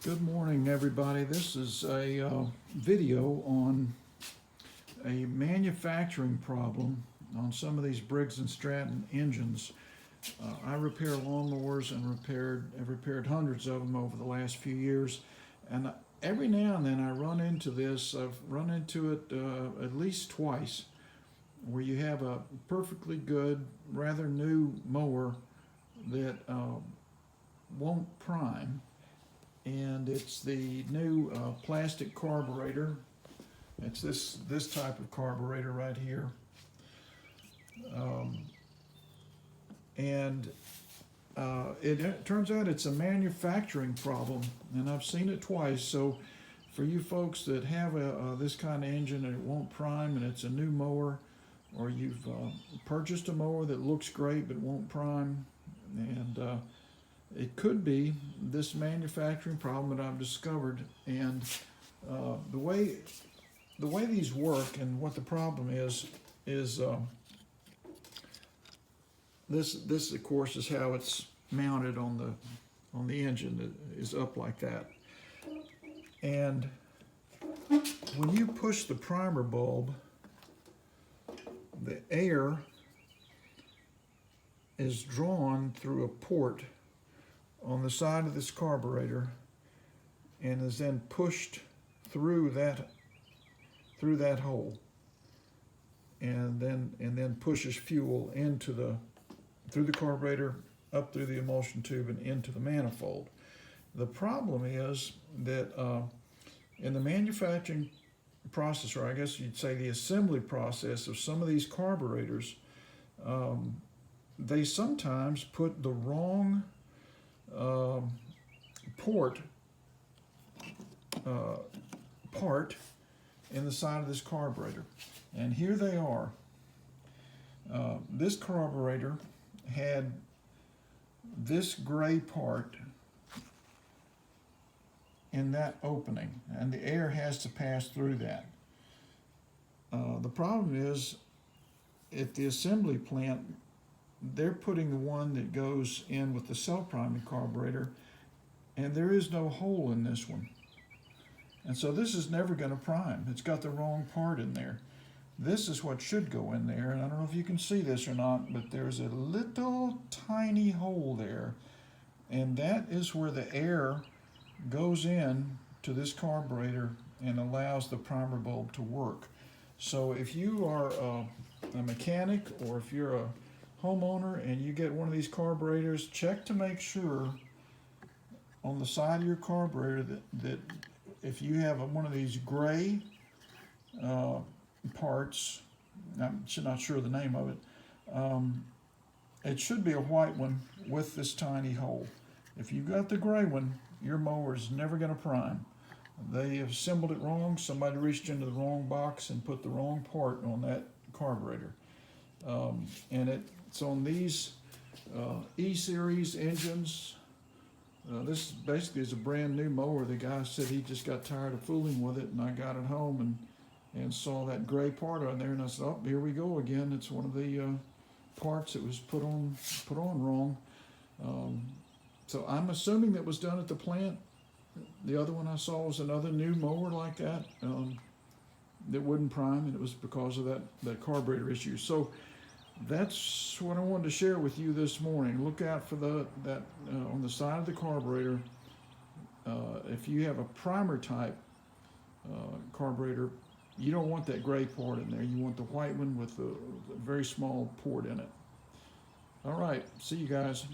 Good morning, everybody. This is a video on a manufacturing problem on some of these Briggs and Stratton engines. I repair lawnmowers and I've repaired hundreds of them over the last few years, and every now and then I run into this. I've run into it at least twice, where you have a perfectly good, rather new mower that won't prime. And it's the new plastic carburetor. It's this type of carburetor right here. It turns out it's a manufacturing problem, and I've seen it twice. So for you folks that have this kind of engine and it won't prime and it's a new mower, or you've purchased a mower that looks great but won't prime, and it could be this manufacturing problem that I've discovered. And the way these work and what the problem is this of course is how it's mounted on the engine. It is up like that, and when you push the primer bulb, the air is drawn through a port on the side of this carburetor and is then pushed through that hole, and then pushes fuel through the carburetor, up through the emulsion tube and into the manifold. The problem is that in the manufacturing process, or I guess you'd say the assembly process of some of these carburetors, they sometimes put the wrong part in the side of this carburetor. And here they are. This carburetor had this gray part in that opening, and the air has to pass through that. The problem is, at the assembly plant, they're putting the one that goes in with the self-priming carburetor, and there is no hole in this one. And so this is never going to prime. It's got the wrong part in there. This is what should go in there, and I don't know if you can see this or not, but there's a little tiny hole there, and that is where the air goes in to this carburetor and allows the primer bulb to work. So if you are a mechanic, or if you're a homeowner and you get one of these carburetors, check to make sure on the side of your carburetor that if you have one of these gray parts, I'm not sure the name of it, it should be a white one with this tiny hole. If you've got the gray one, your mower is never going to prime. They have assembled it wrong. Somebody reached into the wrong box and put the wrong part on that carburetor. And it's on these E-series engines. This basically is a brand new mower. The guy said he just got tired of fooling with it, and I got it home and saw that gray part on there, and I said, oh, here we go again. It's one of the parts that was put on wrong. So I'm assuming that was done at the plant. The other one I saw was another new mower like that that wouldn't prime, and it was because of that carburetor issue. So that's what I wanted to share with you this morning. Look out for that on the side of the carburetor. If you have a primer type carburetor, you don't want that gray part in there. You want the white one with the very small port in it. All right, see you guys.